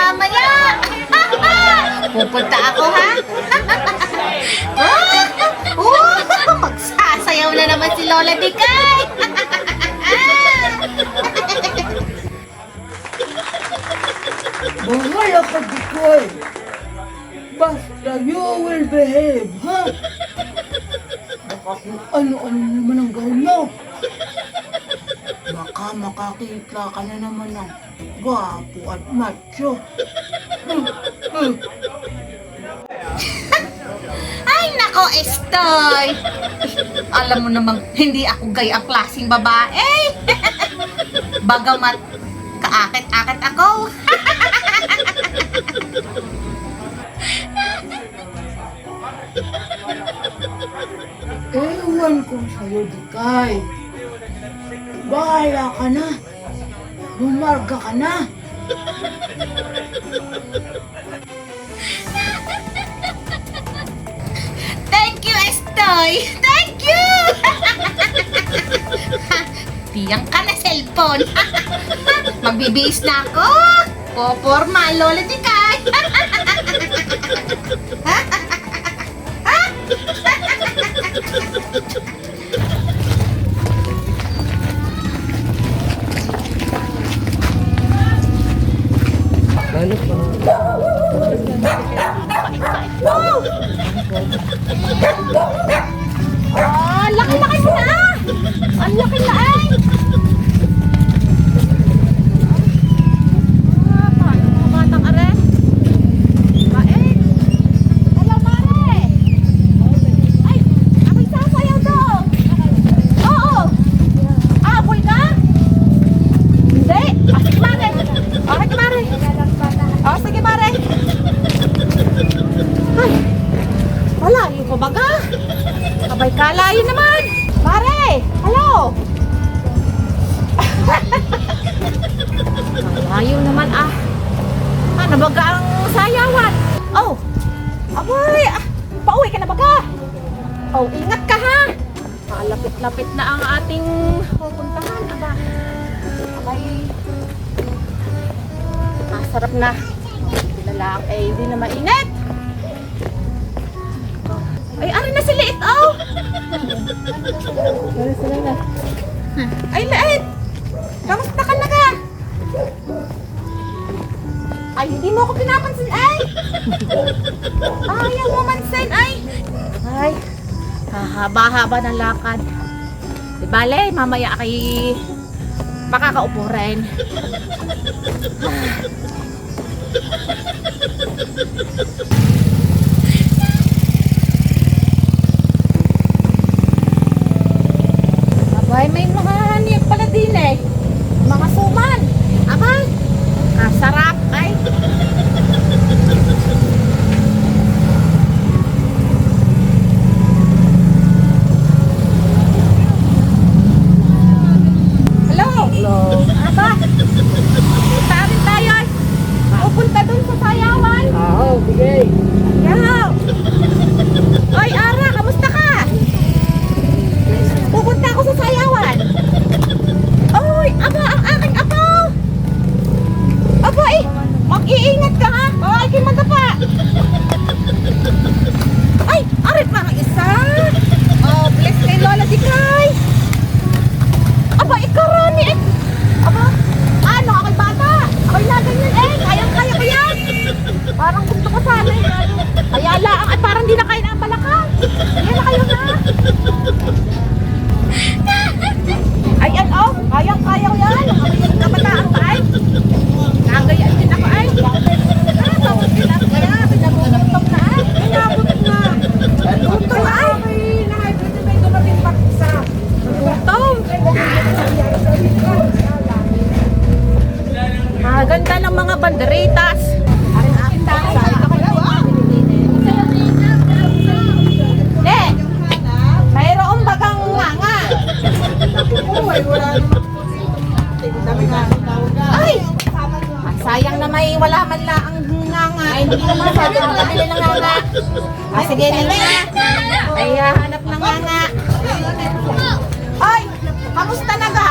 mamaya. Pupunta ako, ha? Magsasayaw na naman si Lola Dikay. Bahala ka, Dikoy. Basta you will behave, ha? Baka kung ano-ano naman ang gawin mo. Baka makakita ka na naman ng gwapo at macho. Ay, nako, Estoy. Alam mo namang hindi ako gayang klaseng babae. Bagamat kaakit-akit ako. Ewan ko sa'yo, Dikay. Bahala ka na. Bumarga ka na. Thank you, Estoy. Thank you. Tiyang ka na cellphone. Magbibihis na ako. Poporma, Lola Dikay. Laki-laki mo na! Ang laki na ay! Paano mga batang are? Baik! Hello, Mare! Ay! Ako'y sasayaw doon! Oo! Apoy ka? Hindi! Sige, Mare! Okay, Mare! Oh, sige, Mare! Ay! Malayo ko baga! Abay, kalayo naman! Mare! Hello! Malayo naman ah! Ano baga ang sayawan? Oh! Abay! Pauwi ka na baga! Oh, ingat ka ha! Malapit-lapit na ang ating pupuntahan. Aba! Abay! Masarap na! Lalaak eh, hindi na mainit! Ay, ari na si Liit, oh! Ay, Liit! Kamusta ka na ka? Ay, hindi mo ako pinapansin, ay! Ayaw mo mansin, ay! Ay, hahaba-haba ng lakad. Di bale, mamaya kay makakaupo rin. Abay, may mga niyag pala din eh. Mga suman. Abay, sarap ay. Hello? Hello. Aba, punta rin tayo. Pupunta dun sa sayawan. Oo, sige. Yaw! Oy, Ara, kamusta ka? Pupunta ako sa sayawan. Oy, aba, ang aking apaw. Aba eh, mag-iingat ka ha. Baka kayo madapa. Ay, arit pa ang isa. Oh, bless kay Lola Dikay. Aba, ikaw Rani eh. Aba, ano, ako'y bata. Ako'y na ganyan eh. Kayang-kaya ko yan. Parang gusto ko sana eh. Kaya laang ay parang di na kayo na ang balakang. Yan na kayo na. Ayan oh, kayang-kaya ko yan. Ang kabataan pa ay. Nagayaan din ako ay. Tawag din ako kaya. Pinagutom na ay. Pinagutom na. Gutom ay. May dumating pa isa. Gutom. Maganda ng mga banderitas. Mayroong bagang nga. Ay! Sayang na may wala man lang ang nga. Ay, hindi naman sabi ng kabili ng nga. Sige na nga. Ay, hanap ng nga. Ay! Kamusta na ga?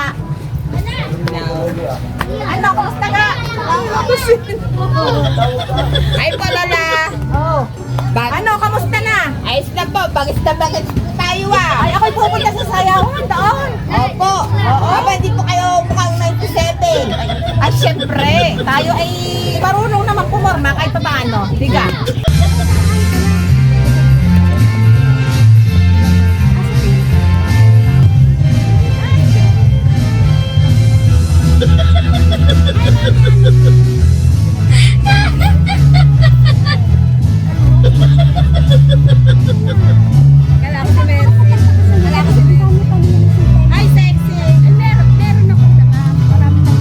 Ano, kamusta ga? Ay po, Lola. Oh. Ano, kamusta na? Ayos na po, bagis na bagis tayo Ay, ako'y pupunta sa sayawan doon. Opo. Oo. Hindi po kayo mukhang 97. Ay, syempre, tayo ay marunong naman pumorma kahit paano. Diga. Kala ko si Mercy. Kala ko si Mercy. Ay, sexy. Meron ako na. Marami na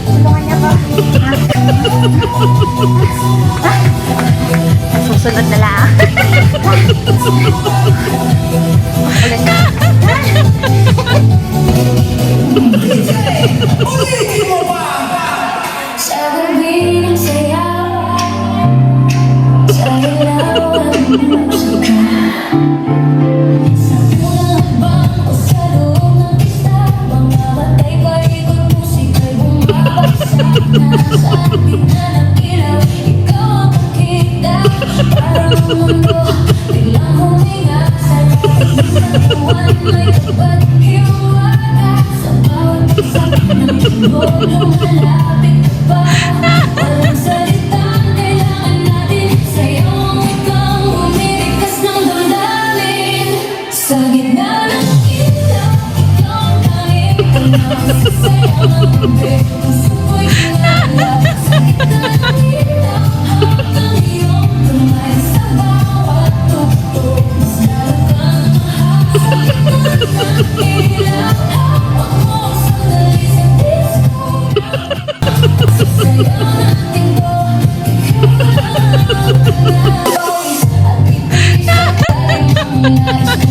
Tulungan niya ba? Susunod na lang. Ulit na. Sa gabi ng sayaw, sa ilaw ng musika, sa unang habang o sa loob ng pista, mga batay paikot musika'y bumabagsak na sa ating ng ilaw. Ikaw ang makita, parang ang mundo biglang huminga sa langit ng buwan. May tapat hiwaga sa bawat bagsak ng mundo. Lumalapit ka ba? Walang salitang kailangan natin. Sa'yo ikaw umirikas ng damdamin. Sa gitna ng ilaw, ikaw ang tanging tanaw. Sasayaw ng gabi, puso ko'y kilala. Sa gitna ng ilaw, hanggang iyong kamay. Sa bawat tugtog, mas lalo kang mahal. Sa gitna ng ilaw, hawak mo ang sandali sa disco. Sasayaw natin to, at ito'y sandali ng nais kong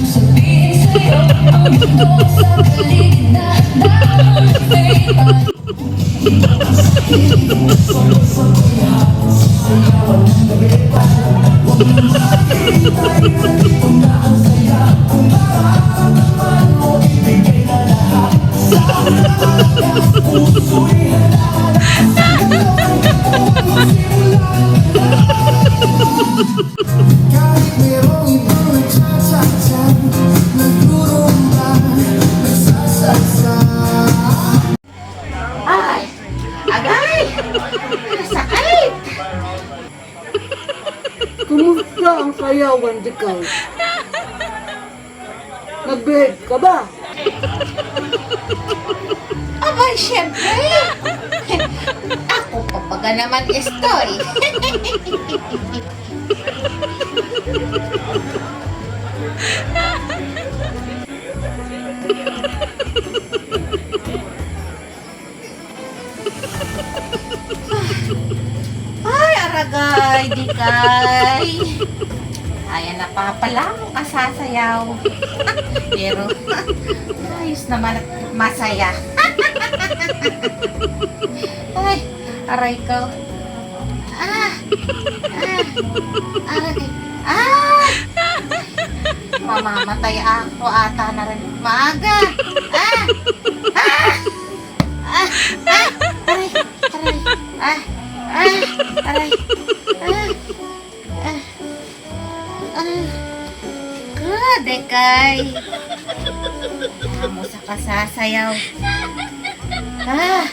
sabihin sa'yo. Ang mundo sa paligid na damang nagtaytay. Kahit merong ibang nagtsatsatsat, nagrurumba, nagsasasa. Ay! Agay! Sakit! Kumusta ang sayawan, Dikay? Nag-behave ka ba? Aba, syempre! Ako pa baga naman estoy. Ay, aragay, di kay. Ayan na pa pala mo kasasayaw. Pero, ayos naman at masaya. Ay, aray ko. Aray. Mamamatay ako ata na rin. Maaga. Aray. Aray. Good, Ekay. Amo sa kasasayaw. Ah.